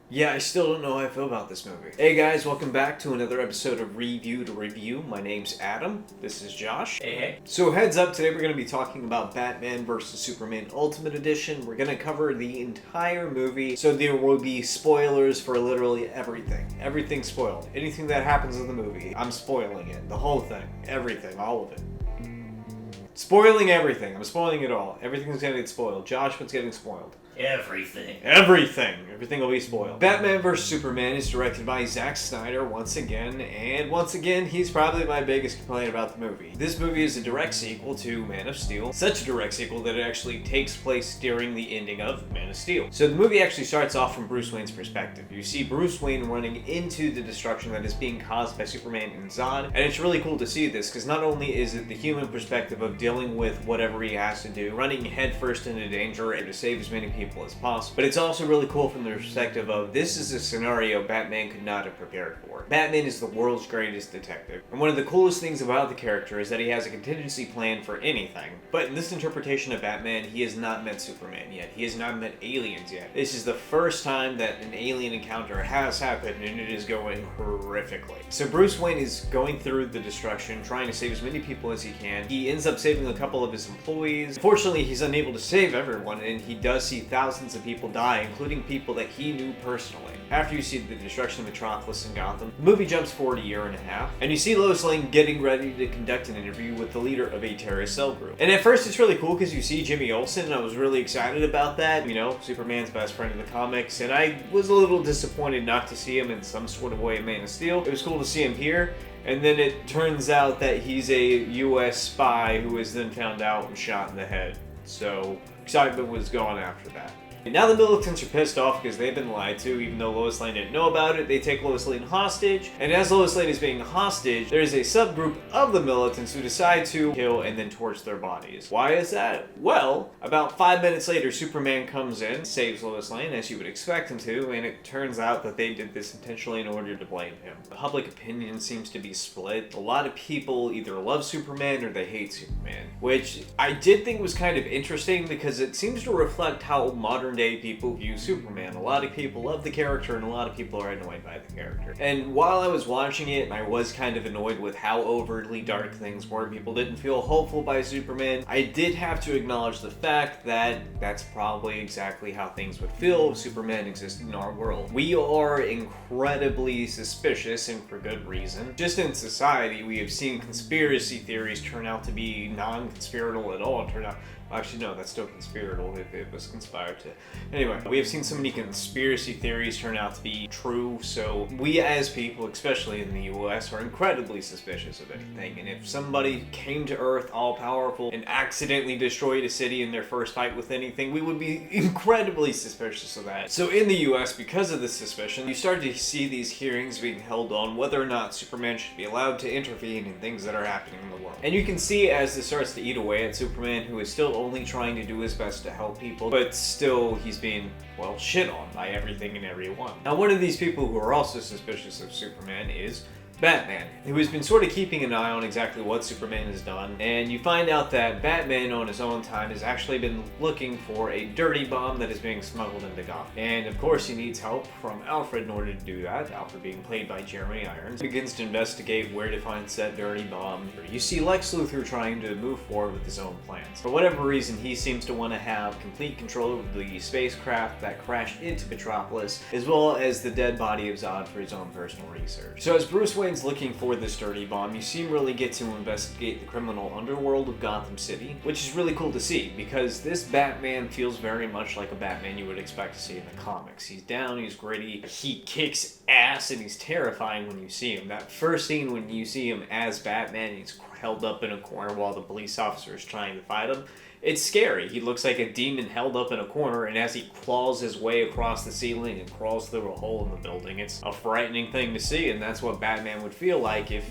Yeah, I still don't know how I feel about this movie. Hey guys, welcome back to another episode of Review to Review. My name's Adam. This is Josh. Hey. So heads up, today we're going to be talking about Batman vs. Superman Ultimate Edition. We're going to cover the entire movie, so there will be spoilers for literally everything. Everything spoiled. Anything that happens in the movie, I'm spoiling it. The whole thing. Everything. All of it. Spoiling everything. I'm spoiling it all. Everything's going to get spoiled. Josh, what's getting spoiled? Everything. Everything will be spoiled. Batman vs. Superman is directed by Zack Snyder once again, and once again, he's probably my biggest complaint about the movie. This movie is a direct sequel to Man of Steel, such a direct sequel that it actually takes place during the ending of Man of Steel. So the movie actually starts off from Bruce Wayne's perspective. You see Bruce Wayne running into the destruction that is being caused by Superman and Zod, and it's really cool to see this, because not only is it the human perspective of dealing with whatever he has to do, running headfirst into danger and to save as many people as possible, but it's also really cool from the perspective of this is a scenario Batman could not have prepared for. Batman is the world's greatest detective, and one of the coolest things about the character is that he has a contingency plan for anything. But in this interpretation of Batman, he has not met Superman yet. He has not met aliens yet. This is the first time that an alien encounter has happened, and it is going horrifically. So Bruce Wayne is going through the destruction, trying to save as many people as he can. He ends up saving a couple of his employees. Unfortunately, he's unable to save everyone, and he does see thousands of people die, including people that he knew personally. After you see the destruction of Metropolis and Gotham, the movie jumps forward a year and a half, and you see Lois Lane getting ready to conduct an interview with the leader of a terrorist cell group. And at first it's really cool because you see Jimmy Olsen, and I was really excited about that. You know, Superman's best friend in the comics, and I was a little disappointed not to see him in some sort of way in Man of Steel. It was cool to see him here. And then it turns out that he's a US spy who is then found out and shot in the head. So excitement was gone after that. And now the militants are pissed off because they've been lied to, even though Lois Lane didn't know about it. They take Lois Lane hostage, and as Lois Lane is being hostage, there's a subgroup of the militants who decide to kill and then torch their bodies. Why is that? Well, about 5 minutes later, Superman comes in, saves Lois Lane, as you would expect him to, and it turns out that they did this intentionally in order to blame him. Public opinion seems to be split. A lot of people either love Superman or they hate Superman, which I did think was kind of interesting because it seems to reflect how modern day people view Superman. A lot of people love the character and a lot of people are annoyed by the character. And while I was watching it, I was kind of annoyed with how overtly dark things were. People didn't feel hopeful by Superman. I did have to acknowledge the fact that that's probably exactly how things would feel if Superman existed in our world. We are incredibly suspicious, and for good reason. Just in society, we have seen conspiracy theories turn out to be non-conspiratorial at all. Actually, no, that's still conspiratorial if it was conspired to. Anyway, we have seen so many conspiracy theories turn out to be true, so we as people, especially in the US, are incredibly suspicious of anything. And if somebody came to Earth all-powerful and accidentally destroyed a city in their first fight with anything, we would be incredibly suspicious of that. So in the US, because of this suspicion, you start to see these hearings being held on whether or not Superman should be allowed to intervene in things that are happening in the world. And you can see as this starts to eat away at Superman, who is still only trying to do his best to help people, but still he's being, well, shit on by everything and everyone. Now, one of these people who are also suspicious of Superman is Batman, who has been sort of keeping an eye on exactly what Superman has done, and you find out that Batman on his own time has actually been looking for a dirty bomb that is being smuggled into Gotham. And of course he needs help from Alfred in order to do that, Alfred being played by Jeremy Irons. He begins to investigate where to find said dirty bomb. You see Lex Luthor trying to move forward with his own plans. For whatever reason, he seems to want to have complete control of the spacecraft that crashed into Metropolis, as well as the dead body of Zod for his own personal research. So as Bruce Wayne's looking for this dirty bomb, you see him really get to investigate the criminal underworld of Gotham City, which is really cool to see because this Batman feels very much like a Batman you would expect to see in the comics. He's down, he's gritty, he kicks ass, and he's terrifying when you see him. That first scene when you see him as Batman, he's held up in a corner while the police officer is trying to fight him. It's scary. He looks like a demon held up in a corner, and as he claws his way across the ceiling and crawls through a hole in the building, it's a frightening thing to see, and that's what Batman would feel like if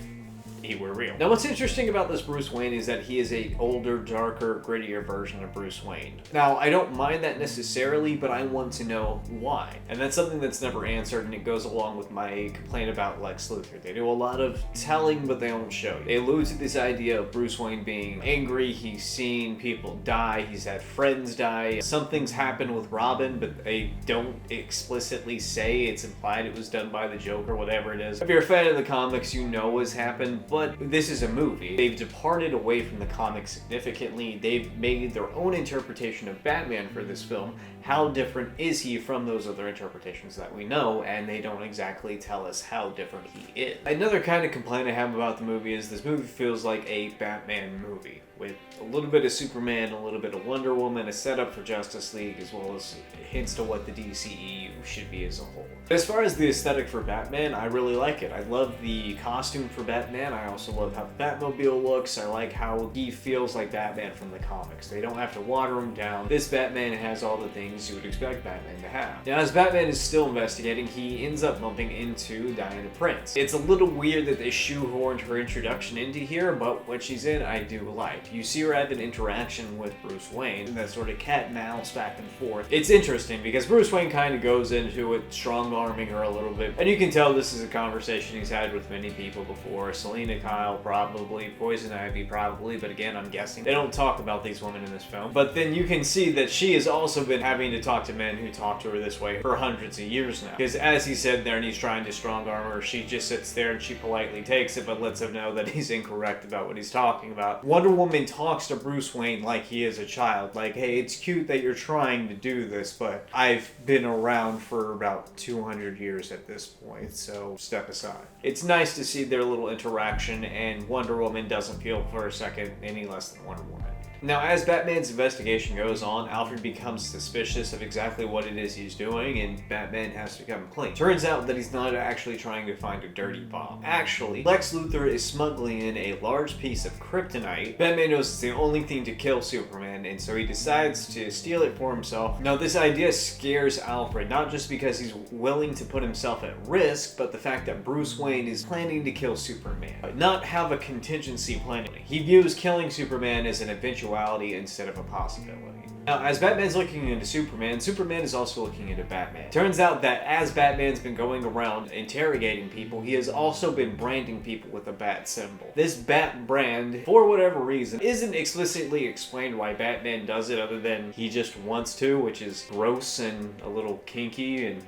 he were real. Now, what's interesting about this Bruce Wayne is that he is a older, darker, grittier version of Bruce Wayne. Now, I don't mind that necessarily, but I want to know why. And that's something that's never answered, and it goes along with my complaint about Lex Luthor. They do a lot of telling, but they don't show you. They allude to this idea of Bruce Wayne being angry, he's seen people die, he's had friends die. Something's happened with Robin, but they don't explicitly say. It's implied it was done by the Joker, whatever it is. If you're a fan of the comics, you know what's happened, but this is a movie. They've departed away from the comics significantly. They've made their own interpretation of Batman for this film. How different is he from those other interpretations that we know? And they don't exactly tell us how different he is. Another kind of complaint I have about the movie is this movie feels like a Batman movie, with a little bit of Superman, a little bit of Wonder Woman, a setup for Justice League, as well as hints to what the DCEU should be as a whole. As far as the aesthetic for Batman, I really like it. I love the costume for Batman. I also love how the Batmobile looks. I like how he feels like Batman from the comics. They don't have to water him down. This Batman has all the things you would expect Batman to have. Now, as Batman is still investigating, he ends up bumping into Diana Prince. It's a little weird that they shoehorned her introduction into here, but when she's in, I do like. You see her have an interaction with Bruce Wayne, that sort of cat and mouse back and forth. It's interesting because Bruce Wayne kind of goes into it strong-arming her a little bit, and you can tell this is a conversation he's had with many people before. Selena Kyle probably, Poison Ivy probably, but again, I'm guessing. They don't talk about these women in this film. But then you can see that she has also been having to talk to men who talk to her this way for hundreds of years now. Because as he said there, and he's trying to strong-arm her, she just sits there and she politely takes it, but lets him know that he's incorrect about what he's talking about. Wonder Woman talks to Bruce Wayne like he is a child. Like, hey, it's cute that you're trying to do this, but I've been around for about 200 years at this point, so step aside. It's nice to see their little interaction, and Wonder Woman doesn't feel for a second any less than Wonder Woman. Now, as Batman's investigation goes on, Alfred becomes suspicious of exactly what it is he's doing, and Batman has to come clean. Turns out that he's not actually trying to find a dirty bomb. Actually, Lex Luthor is smuggling in a large piece of kryptonite. Batman knows it's the only thing to kill Superman, and so he decides to steal it for himself. Now, this idea scares Alfred, not just because he's willing to put himself at risk, but the fact that Bruce Wayne is planning to kill Superman, but not have a contingency plan. He views killing Superman as an eventuality instead of a possibility. Now, as Batman's looking into Superman, Superman is also looking into Batman. Turns out that as Batman's been going around interrogating people, he has also been branding people with a bat symbol. This bat brand, for whatever reason, isn't explicitly explained why Batman does it other than he just wants to, which is gross and a little kinky and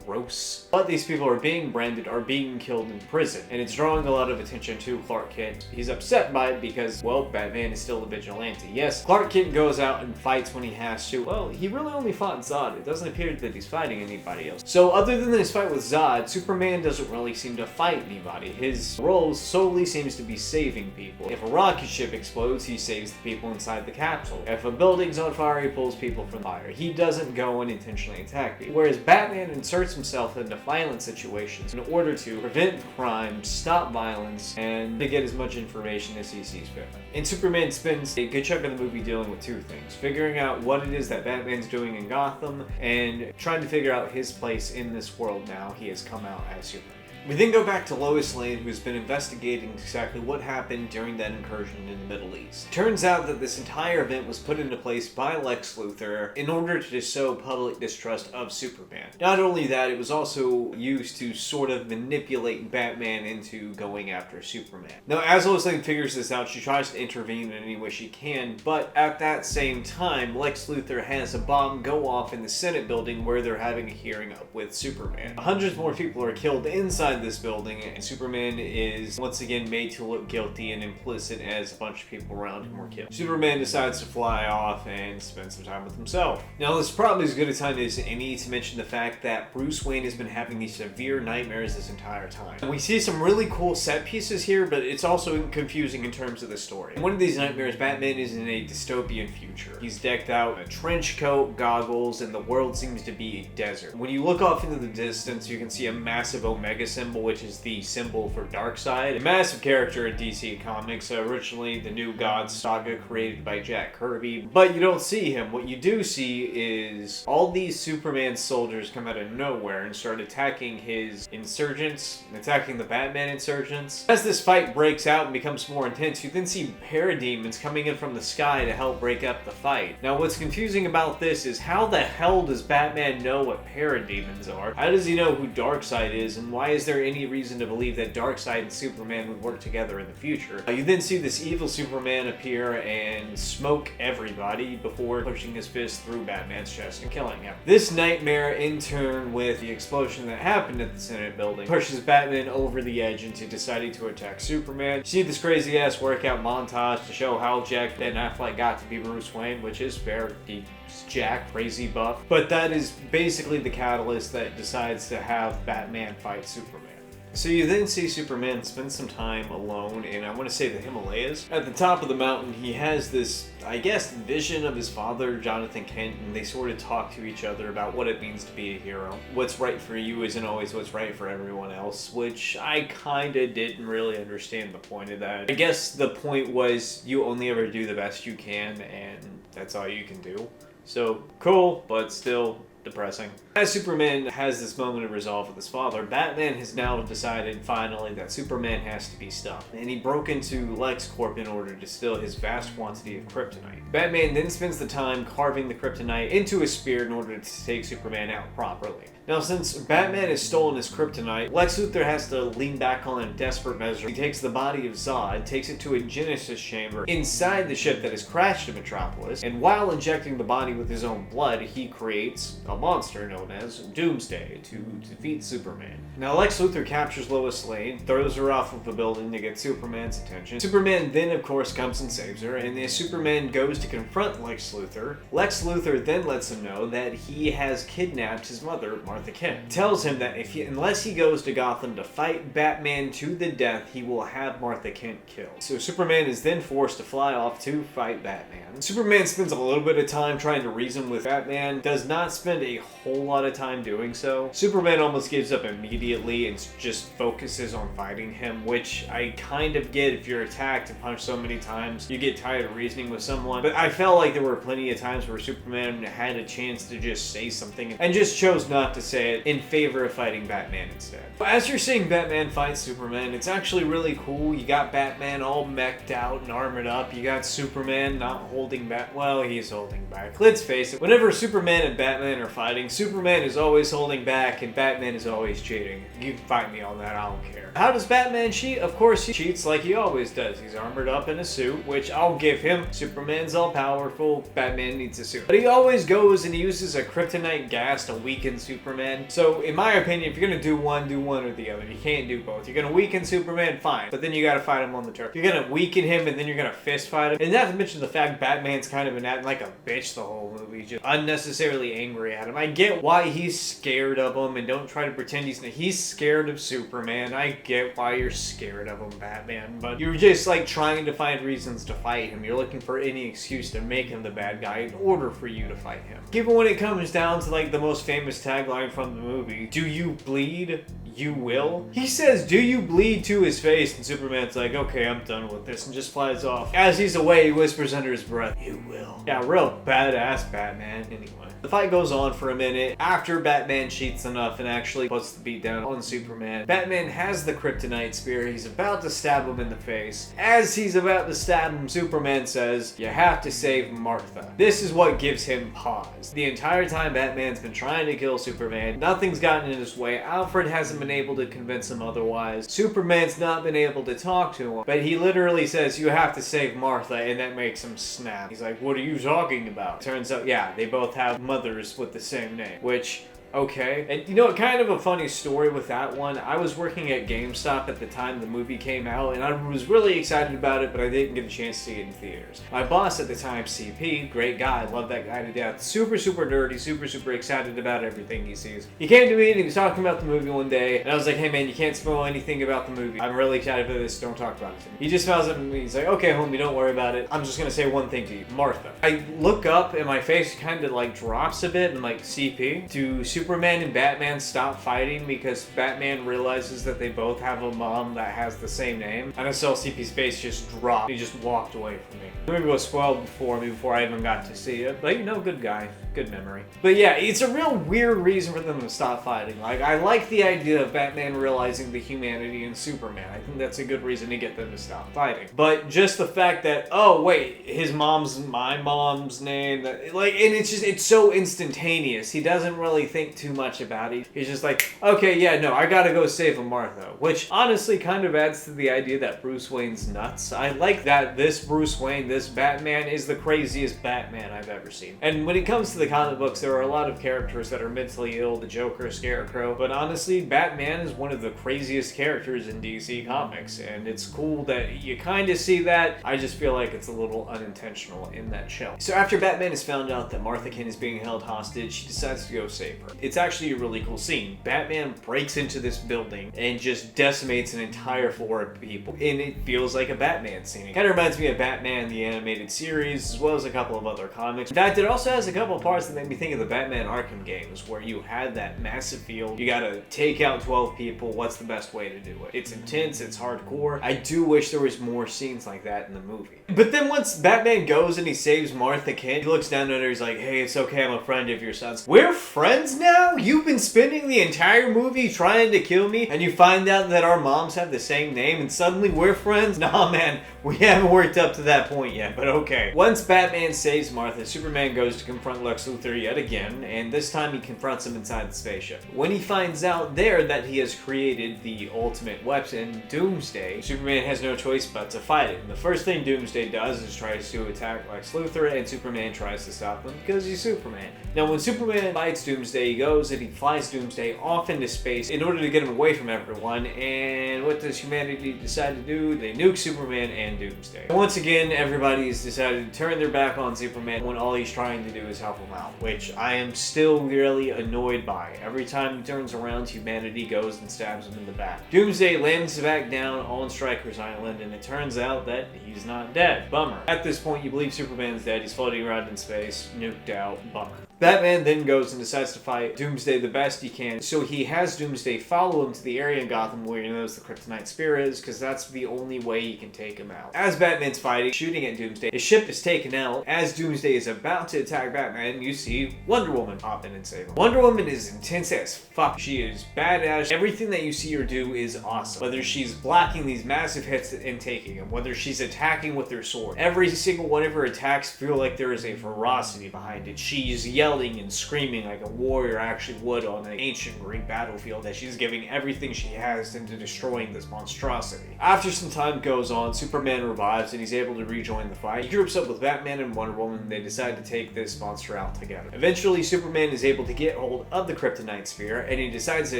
gross. But these people are being branded, are being killed in prison, and it's drawing a lot of attention to Clark Kent. He's upset by it because, well, Batman is still a vigilante. Yes, Clark Kent goes out and fights when he has to. Well, he really only fought Zod. It doesn't appear that he's fighting anybody else. So other than his fight with Zod, Superman doesn't really seem to fight anybody. His role solely seems to be saving people. If a rocket ship explodes, he saves the people inside the capsule. If a building's on fire, he pulls people from fire. He doesn't go and intentionally attack people. Whereas Batman inserts himself into violent situations in order to prevent crime, stop violence, and to get as much information as he sees fit. And Superman spends a good chunk of the movie dealing with two things: figuring out what it is that Batman's doing in Gotham, and trying to figure out his place in this world now he has come out as Superman. We then go back to Lois Lane, who's been investigating exactly what happened during that incursion in the Middle East. Turns out that this entire event was put into place by Lex Luthor in order to sow public distrust of Superman. Not only that, it was also used to sort of manipulate Batman into going after Superman. Now, as Lois Lane figures this out, she tries to intervene in any way she can, but at that same time, Lex Luthor has a bomb go off in the Senate building where they're having a hearing up with Superman. Hundreds more people are killed inside this building, and Superman is once again made to look guilty and implicit as a bunch of people around him were killed. Superman decides to fly off and spend some time with himself. Now, this is probably as good a time as any to mention the fact that Bruce Wayne has been having these severe nightmares this entire time. We see some really cool set pieces here, but it's also confusing in terms of the story. In one of these nightmares, Batman is in a dystopian future. He's decked out in a trench coat, goggles, and the world seems to be a desert. When you look off into the distance, you can see a massive Omega Center symbol, which is the symbol for Darkseid. A massive character in DC Comics, originally the New Gods saga created by Jack Kirby, but you don't see him. What you do see is all these Superman soldiers come out of nowhere and start attacking his insurgents, attacking the Batman insurgents. As this fight breaks out and becomes more intense, you then see parademons coming in from the sky to help break up the fight. Now what's confusing about this is how the hell does Batman know what parademons are? How does he know who Darkseid is, and why is there any reason to believe that Darkseid and Superman would work together in the future? You then see this evil Superman appear and smoke everybody before pushing his fist through Batman's chest and killing him. This nightmare, in turn with the explosion that happened at the Senate building, pushes Batman over the edge into deciding to attack Superman. You see this crazy ass workout montage to show how Jack Ben Affleck got to be Bruce Wayne, which is fair. He's Jack, crazy buff. But that is basically the catalyst that decides to have Batman fight Superman. So you then see Superman spend some time alone in, I want to say, the Himalayas. At the top of the mountain, he has this, I guess, vision of his father, Jonathan Kent, and they sort of talk to each other about what it means to be a hero. What's right for you isn't always what's right for everyone else, which I kinda didn't really understand the point of that. I guess the point was you only ever do the best you can, and that's all you can do. So, cool, but still depressing. As Superman has this moment of resolve with his father, Batman has now decided finally that Superman has to be stopped, and he broke into LexCorp in order to steal his vast quantity of kryptonite. Batman then spends the time carving the kryptonite into a spear in order to take Superman out properly. Now, since Batman has stolen his kryptonite, Lex Luthor has to lean back on a desperate measure. He takes the body of Zod, takes it to a Genesis chamber inside the ship that has crashed to Metropolis, and while injecting the body with his own blood, he creates a monster known as Doomsday to defeat Superman. Now, Lex Luthor captures Lois Lane, throws her off of the building to get Superman's attention. Superman then, of course, comes and saves her, and as Superman goes to confront Lex Luthor then lets him know that he has kidnapped his mother, Martha Kent. Tells him that unless he goes to Gotham to fight Batman to the death, he will have Martha Kent killed. So Superman is then forced to fly off to fight Batman. Superman spends a little bit of time trying to reason with Batman, does not spend a whole lot of time doing so. Superman almost gives up immediately and just focuses on fighting him, which I kind of get. If you're attacked and punched so many times, you get tired of reasoning with someone. But I felt like there were plenty of times where Superman had a chance to just say something and just chose not to say it in favor of fighting Batman instead. But as you're seeing Batman fight Superman, it's actually really cool. You got Batman all mech'd out and armored up. You got Superman not holding back. Well, he's holding back. Let's face it, whenever Superman and Batman are fighting, Superman is always holding back and Batman is always cheating. You can fight me on that, I don't care. How does Batman cheat? Of course he cheats like he always does. He's armored up in a suit, which I'll give him. Superman's all powerful, Batman needs a suit. But he always goes and he uses a kryptonite gas to weaken Superman. So in my opinion, if you're gonna do one or the other. You can't do both. You're gonna weaken Superman, fine, but then you gotta fight him on the turf. You're gonna weaken him and then you're gonna fist fight him. And not to mention the fact Batman's kind of been acting like a bitch the whole movie, just unnecessarily angry at him. I get why he's scared of him, and don't try to pretend he's scared of Superman. I get why you're scared of him, Batman, but you're just like trying to find reasons to fight him. You're looking for any excuse to make him the bad guy in order for you to fight him. Given when it comes down to like the most famous tagline from the movie, do you bleed? You will? He says, do you bleed, to his face, and Superman's like, okay, I'm done with this, and just flies off. As he's away, he whispers under his breath, you will. Yeah, real badass Batman. Anyway. The fight goes on for a minute. After Batman cheats enough and actually puts the beat down on Superman, Batman has the kryptonite spear. He's about to stab him in the face. As he's about to stab him, Superman says, you have to save Martha. This is what gives him pause. The entire time Batman's been trying to kill Superman, nothing's gotten in his way. Alfred hasn't been able to convince him otherwise. Superman's not been able to talk to him, but he literally says, you have to save Martha, and that makes him snap. He's like, what are you talking about? Turns out, yeah, they both have mothers with the same name, which, okay. And you know, kind of a funny story with that one. I was working at GameStop at the time the movie came out, and I was really excited about it, but I didn't get a chance to see it in theaters. My boss at the time, CP, great guy, love that guy to death, super nerdy, super excited about everything he sees. He came to me and he was talking about the movie one day, and I was like, hey man, you can't spoil anything about the movie. I'm really excited for this, don't talk about it to me. He just smiles at me, he's like, okay homie, don't worry about it. I'm just gonna say one thing to you, Martha. I look up and my face kind of like drops a bit and like CP to Superman and Batman stop fighting because Batman realizes that they both have a mom that has the same name. And I saw CP's face just drop. He just walked away from me. The movie was spoiled for me before I even got to see it. But you know, good guy. Good memory. But yeah, it's a real weird reason for them to stop fighting. Like, I like the idea of Batman realizing the humanity in Superman. I think that's a good reason to get them to stop fighting. But just the fact that, oh wait, his mom's my mom's name, like, and it's so instantaneous. He doesn't really think too much about it. He's just like, okay, yeah, no, I gotta go save Martha. Which honestly kind of adds to the idea that Bruce Wayne's nuts. I like that this Bruce Wayne, this Batman, is the craziest Batman I've ever seen. And when it comes to the comic books, there are a lot of characters that are mentally ill, the Joker, Scarecrow, but honestly, Batman is one of the craziest characters in DC Comics, and it's cool that you kind of see that. I just feel like it's a little unintentional in that show. So after Batman has found out that Martha Kent is being held hostage, he decides to go save her. It's actually a really cool scene. Batman breaks into this building and just decimates an entire floor of people, and it feels like a Batman scene. It kind of reminds me of Batman the animated series, as well as a couple of other comics. In fact, it also has a couple of parts that make me think of the Batman Arkham games, where you had that massive field, you gotta take out 12 people, what's the best way to do it? It's intense, it's hardcore. I do wish there was more scenes like that in the movie. But then once Batman goes and he saves Martha Kent, he looks down at her, he's like, hey, it's okay, I'm a friend of your son's. We're friends now? You've been spending the entire movie trying to kill me, and you find out that our moms have the same name, and suddenly we're friends? Nah, man, we haven't worked up to that point yet, but okay. Once Batman saves Martha, Superman goes to confront Lex Luthor yet again, and this time he confronts him inside the spaceship. When he finds out there that he has created the ultimate weapon, Doomsday, Superman has no choice but to fight it. And the first thing Doomsday does is tries to attack Lex Luthor, and Superman tries to stop him because he's Superman. Now when Superman fights Doomsday, he goes and he flies Doomsday off into space in order to get him away from everyone, and what does humanity decide to do? They nuke Superman and Doomsday. And once again, everybody's decided to turn their back on Superman when all he's trying to do is help him out, which I am still really annoyed by. Every time he turns around, humanity goes and stabs him in the back. Doomsday lands back down on Stryker's Island, and it turns out that he's not dead. Bummer. At this point, you believe Superman's dead. He's floating around in space, nuked out. Bummer. Batman then goes and decides to fight Doomsday the best he can, so he has Doomsday follow him to the area in Gotham where he knows the Kryptonite Spear is, because that's the only way he can take him out. As Batman's fighting, shooting at Doomsday, his ship is taken out. As Doomsday is about to attack Batman, you see Wonder Woman pop in and save him. Wonder Woman is intense as fuck. She is badass. Everything that you see her do is awesome. Whether she's blocking these massive hits and taking them, whether she's attacking with her sword, every single one of her attacks feel like there is a ferocity behind it. She's yelling and screaming like a warrior actually would on an ancient Greek battlefield, that she's giving everything she has into destroying this monstrosity. After some time goes on, Superman revives and he's able to rejoin the fight. He groups up with Batman and Wonder Woman, and they decide to take this monster out together. Eventually, Superman is able to get hold of the Kryptonite Spear, and he decides to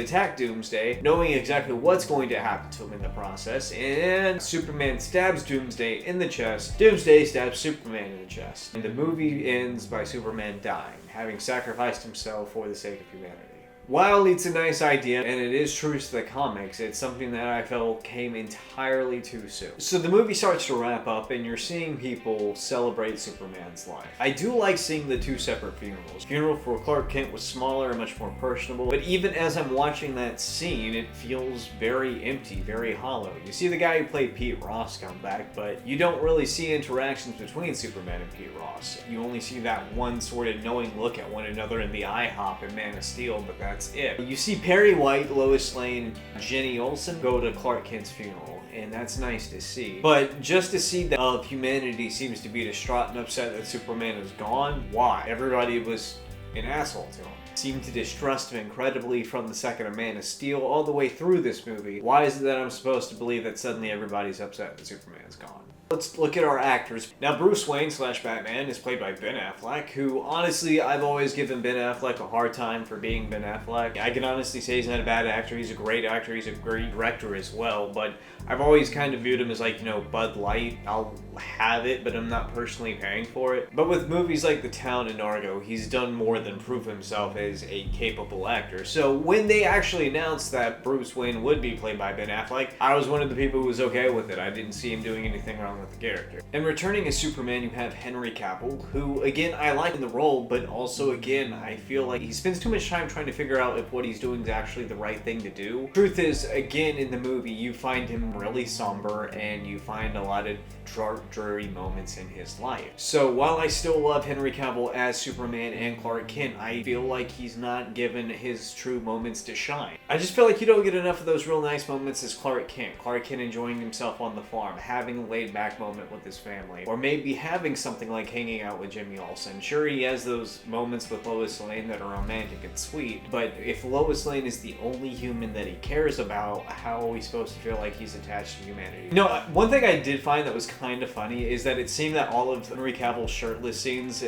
attack Doomsday, knowing exactly what's going to happen to him in the process, and Superman stabs Doomsday in the chest. Doomsday stabs Superman in the chest. And the movie ends by Superman dying, having sacrificed himself for the sake of humanity. While it's a nice idea, and it is true to the comics, it's something that I felt came entirely too soon. So the movie starts to wrap up, and you're seeing people celebrate Superman's life. I do like seeing the two separate funerals. The funeral for Clark Kent was smaller and much more personable, but even as I'm watching that scene, it feels very empty, very hollow. You see the guy who played Pete Ross come back, but you don't really see interactions between Superman and Pete Ross. You only see that one sort of knowing look at one another in the IHOP in Man of Steel, but that's it. You see Perry White, Lois Lane, Jenny Olsen go to Clark Kent's funeral, and that's nice to see. But just to see that humanity seems to be distraught and upset that Superman is gone, why? Everybody was an asshole to him. Seemed to distrust him incredibly from the second of Man of Steel all the way through this movie. Why is it that I'm supposed to believe that suddenly everybody's upset that Superman's gone? Let's look at our actors. Now, Bruce Wayne / Batman is played by Ben Affleck, who honestly, I've always given Ben Affleck a hard time for being Ben Affleck. I can honestly say he's not a bad actor. He's a great actor. He's a great director as well, but I've always kind of viewed him as like, you know, Bud Light. I'll have it, but I'm not personally paying for it. But with movies like The Town and Argo, he's done more than prove himself as a capable actor. So when they actually announced that Bruce Wayne would be played by Ben Affleck, I was one of the people who was okay with it. I didn't see him doing anything wrong with the character. And returning as Superman, you have Henry Cavill, who, again, I like in the role, but also, again, I feel like he spends too much time trying to figure out if what he's doing is actually the right thing to do. Truth is, again, in the movie, you find him really somber, and you find a lot of dark, dreary moments in his life. So while I still love Henry Cavill as Superman and Clark Kent, I feel like he's not given his true moments to shine. I just feel like you don't get enough of those real nice moments as Clark Kent. Clark Kent enjoying himself on the farm, having a laid back moment with his family, or maybe having something like hanging out with Jimmy Olsen. Sure, he has those moments with Lois Lane that are romantic and sweet, but if Lois Lane is the only human that he cares about, how are we supposed to feel like he's attached to humanity? No, one thing I did find that was kind of funny is that it seemed that all of Henry Cavill's shirtless scenes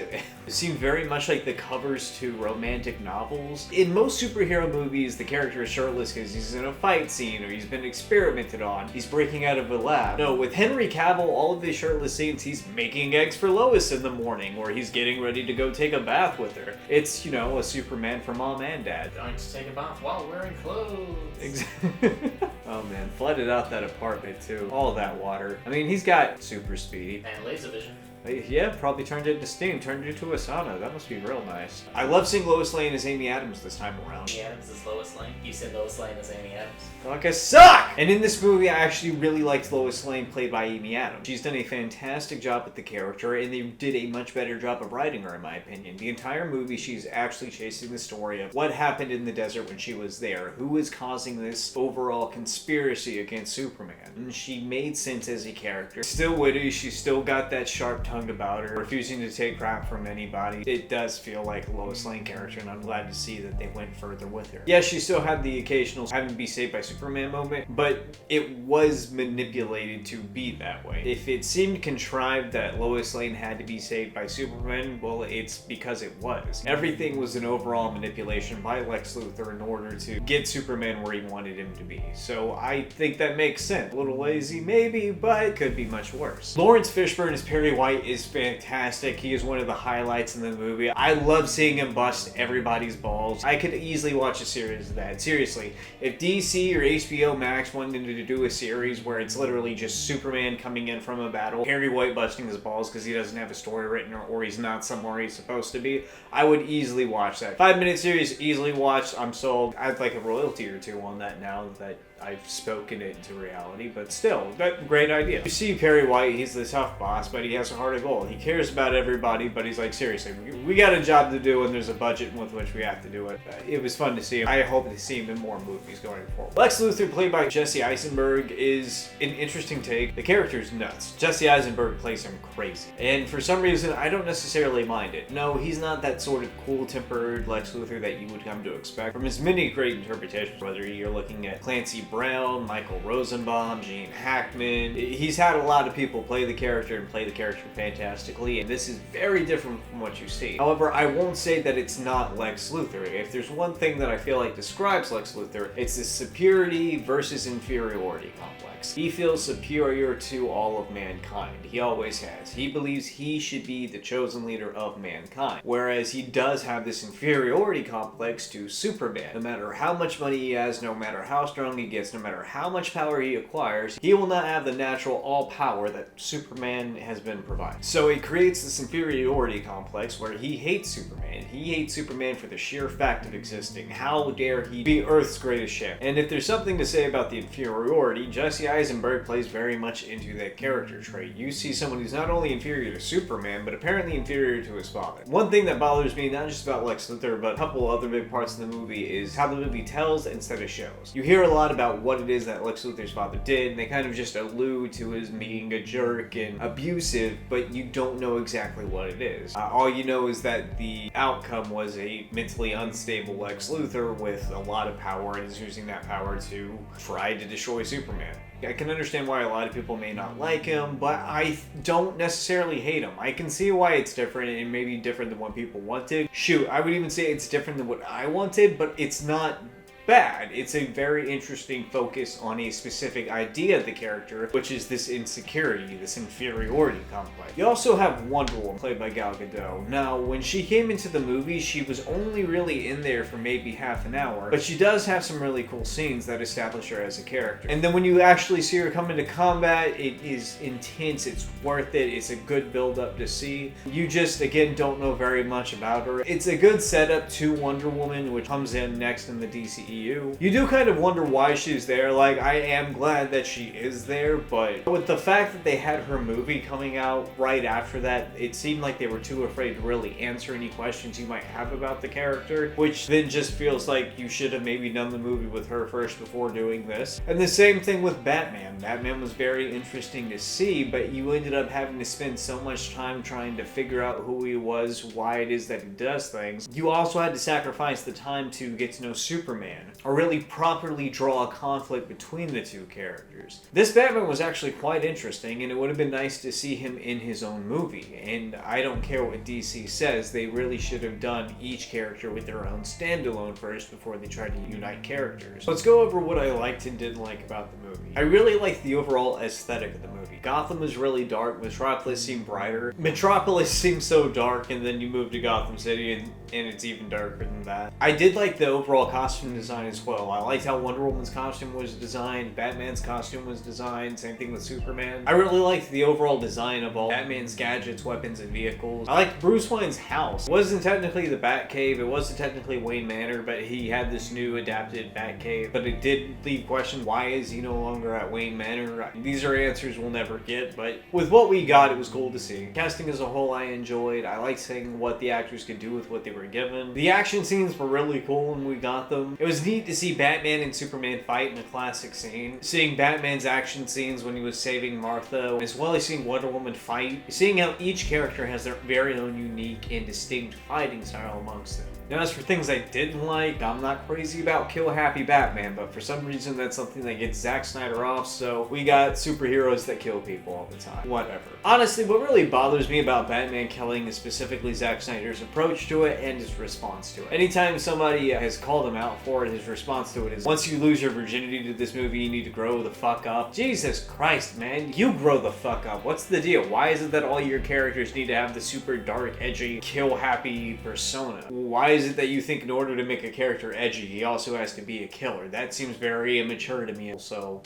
seemed very much like the covers to romantic novels. In most superhero movies, the character is shirtless because he's in a fight scene or he's been experimented on, he's breaking out of a lab. No, with Henry Cavill, all of his shirtless scenes, he's making eggs for Lois in the morning, or he's getting ready to go take a bath with her. It's, you know, a Superman for mom and dad. Going to take a bath while wearing clothes. Exactly. Oh man, flooded out that apartment too. All that water. I mean, he's got super speed. And laser vision. Yeah, probably turned it into steam, turned it into a sauna. That must be real nice. I love seeing Lois Lane as Amy Adams this time around. Amy Adams is Lois Lane. You said Lois Lane as Amy Adams. Like I suck! And in this movie, I actually really liked Lois Lane played by Amy Adams. She's done a fantastic job with the character, and they did a much better job of writing her, in my opinion. The entire movie, she's actually chasing the story of what happened in the desert when she was there, who is causing this overall conspiracy against Superman. And she made sense as a character. Still witty, she's still got that sharp tongue about her, refusing to take crap from anybody. It does feel like a Lois Lane character, and I'm glad to see that they went further with her. Yeah, she still had the occasional having to be saved by Superman moment, but it was manipulated to be that way. If it seemed contrived that Lois Lane had to be saved by Superman, well, it's because it was. Everything was an overall manipulation by Lex Luthor in order to get Superman where he wanted him to be. So I think that makes sense. A little lazy, maybe, but could be much worse. Lawrence Fishburne as Perry White is fantastic. He is one of the highlights in the movie. I love seeing him bust everybody's balls. I could easily watch a series of that. Seriously, if DC or HBO Max wanted to do a series where it's literally just Superman coming in from a battle, Perry White busting his balls because he doesn't have a story written or he's not somewhere he's supposed to be, I would easily watch that. 5-minute series, easily watched. I'm sold. I'd like a royalty or two on that now that I've spoken it into reality, but still, that great idea. You see Perry White, he's the tough boss, but he has a heart of gold. He cares about everybody, but he's like, seriously, we got a job to do and there's a budget with which we have to do it. It was fun to see him. I hope to see him in more movies going forward. Lex Luthor, played by Jesse Eisenberg, is an interesting take. The character's nuts. Jesse Eisenberg plays him crazy. And for some reason, I don't necessarily mind it. No, he's not that sort of cool-tempered Lex Luthor that you would come to expect from his many great interpretations, whether you're looking at Clancy Brown, Michael Rosenbaum, Gene Hackman. He's had a lot of people play the character and play the character fantastically, and this is very different from what you see. However, I won't say that it's not Lex Luthor. If there's one thing that I feel like describes Lex Luthor, it's the superiority versus inferiority complex. He feels superior to all of mankind. He always has. He believes he should be the chosen leader of mankind, whereas he does have this inferiority complex to Superman. No matter how much money he has, no matter how strong he gets, no matter how much power he acquires, he will not have the natural all power that Superman has been provided. So it creates this inferiority complex where he hates Superman. He hates Superman for the sheer fact of existing. How dare he be Earth's greatest ship? And if there's something to say about the inferiority, Jesse Eisenberg plays very much into that character trait. You see someone who's not only inferior to Superman, but apparently inferior to his father. One thing that bothers me, not just about Lex Luthor, but a couple other big parts of the movie, is how the movie tells instead of shows. You hear a lot about what it is that Lex Luthor's father did, and they kind of just allude to his being a jerk and abusive, but you don't know exactly what it is. All you know is that the outcome was a mentally unstable Lex Luthor with a lot of power, and is using that power to try to destroy Superman. I can understand why a lot of people may not like him, but I don't necessarily hate him. I can see why it's different and maybe different than what people wanted. Shoot, I would even say it's different than what I wanted, but it's not bad. It's a very interesting focus on a specific idea of the character, which is this insecurity, this inferiority complex. You also have Wonder Woman, played by Gal Gadot. Now, when she came into the movie, she was only really in there for maybe half an hour, but she does have some really cool scenes that establish her as a character. And then when you actually see her come into combat, it is intense, it's worth it, it's a good build-up to see. You just, again, don't know very much about her. It's a good setup to Wonder Woman, which comes in next in the DCEU. You do kind of wonder why she's there. Like, I am glad that she is there, but with the fact that they had her movie coming out right after that, it seemed like they were too afraid to really answer any questions you might have about the character, which then just feels like you should have maybe done the movie with her first before doing this. And the same thing with Batman. Batman was very interesting to see, but you ended up having to spend so much time trying to figure out who he was, why it is that he does things. You also had to sacrifice the time to get to know Superman, or really properly draw a conflict between the two characters. This Batman was actually quite interesting, and it would have been nice to see him in his own movie. And I don't care what DC says, they really should have done each character with their own standalone first before they tried to unite characters. Let's go over what I liked and didn't like about the movie. I really liked the overall aesthetic of the movie. Gotham was really dark, Metropolis seemed brighter. Metropolis seemed so dark, and then you move to Gotham City and it's even darker than that. I did like the overall costume design as well. I liked how Wonder Woman's costume was designed, Batman's costume was designed, same thing with Superman. I really liked the overall design of all Batman's gadgets, weapons, and vehicles. I liked Bruce Wayne's house. It wasn't technically the Batcave, it wasn't technically Wayne Manor, but he had this new adapted Batcave. But it did leave question, why is he no longer at Wayne Manor? These are answers we'll never get, but with what we got, it was cool to see. Casting as a whole I enjoyed. I liked seeing what the actors could do with what they were given. The action scenes were really cool when we got them. It was neat to see Batman and Superman fight in a classic scene. Seeing Batman's action scenes when he was saving Martha, as well as seeing Wonder Woman fight. Seeing how each character has their very own unique and distinct fighting style amongst them. Now, as for things I didn't like, I'm not crazy about Kill Happy Batman, but for some reason that's something that gets Zack Snyder off, so we got superheroes that kill people all the time. Whatever. Honestly, what really bothers me about Batman killing is specifically Zack Snyder's approach to it and his response to it. Anytime somebody has called him out for it, his response to it is, once you lose your virginity to this movie, you need to grow the fuck up. Jesus Christ, man, you grow the fuck up. What's the deal? Why is it that all your characters need to have the super dark, edgy, kill happy persona? Why is it that you think in order to make a character edgy, he also has to be a killer? That seems very immature to me, so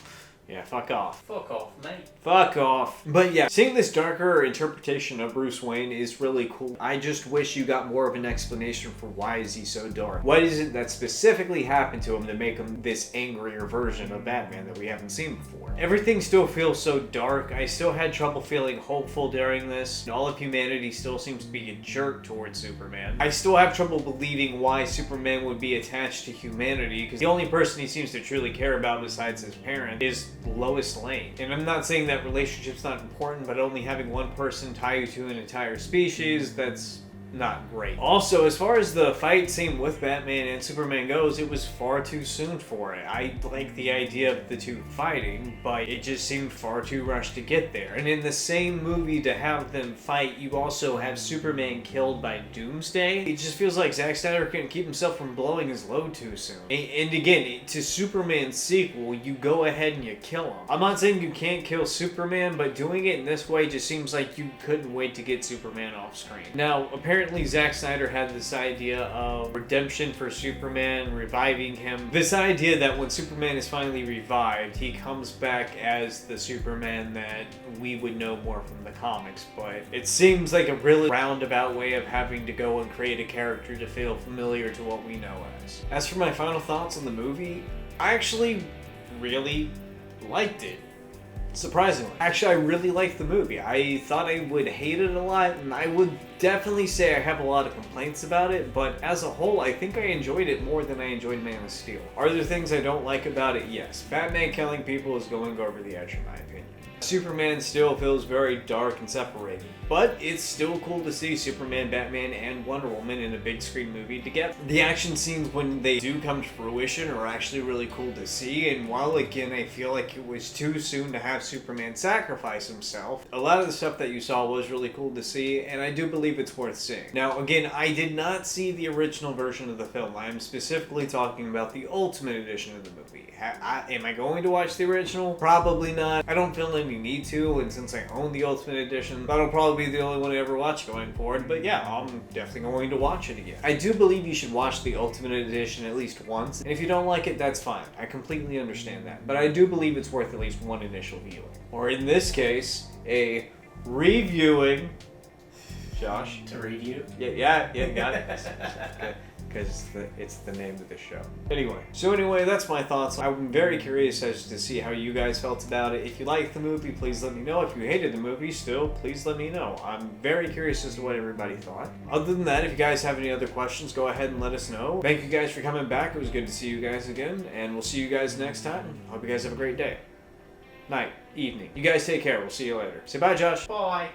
yeah, fuck off. Fuck off, mate. Fuck off. But yeah, seeing this darker interpretation of Bruce Wayne is really cool. I just wish you got more of an explanation for why is he so dark. What is it that specifically happened to him to make him this angrier version of Batman that we haven't seen before? Everything still feels so dark. I still had trouble feeling hopeful during this. All of humanity still seems to be a jerk towards Superman. I still have trouble believing why Superman would be attached to humanity, because the only person he seems to truly care about besides his parent is Lois Lane. And I'm not saying that relationship's not important, but only having one person tie you to an entire species, that's not great. Also, as far as the fight scene with Batman and Superman goes, it was far too soon for it. I like the idea of the two fighting, but it just seemed far too rushed to get there. And in the same movie to have them fight, you also have Superman killed by Doomsday. It just feels like Zack Snyder couldn't keep himself from blowing his load too soon. And again, to Superman's sequel, you go ahead and you kill him. I'm not saying you can't kill Superman, but doing it in this way just seems like you couldn't wait to get Superman off screen. Now, apparently Zack Snyder had this idea of redemption for Superman, reviving him. This idea that when Superman is finally revived, he comes back as the Superman that we would know more from the comics, but it seems like a really roundabout way of having to go and create a character to feel familiar to what we know as. As for my final thoughts on the movie, I actually really liked it. Surprisingly. Actually, I really liked the movie. I thought I would hate it a lot, and I would definitely say I have a lot of complaints about it, but as a whole, I think I enjoyed it more than I enjoyed Man of Steel. Are there things I don't like about it? Yes. Batman killing people is going over the edge in my opinion. Superman still feels very dark and separated. But it's still cool to see Superman, Batman, and Wonder Woman in a big screen movie together. The action scenes, when they do come to fruition, are actually really cool to see, and while again I feel like it was too soon to have Superman sacrifice himself, a lot of the stuff that you saw was really cool to see, and I do believe it's worth seeing. Now again, I did not see the original version of the film. I am specifically talking about the Ultimate Edition of the movie. Am I going to watch the original? Probably not. I don't feel any need to, and since I own the Ultimate Edition, that'll probably be the only one I ever watch going forward, but yeah, I'm definitely going to watch it again. I do believe you should watch the Ultimate Edition at least once, and if you don't like it, that's fine. I completely understand that, but I do believe it's worth at least one initial viewing. Or in this case, a reviewing. Josh? To review? Yeah, got it. Because it's the name of the show. Anyway, that's my thoughts. I'm very curious as to see how you guys felt about it. If you liked the movie, please let me know. If you hated the movie, still, please let me know. I'm very curious as to what everybody thought. Other than that, if you guys have any other questions, go ahead and let us know. Thank you guys for coming back. It was good to see you guys again, and we'll see you guys next time. Hope you guys have a great day. Night, evening. You guys take care. We'll see you later. Say bye, Josh. Bye.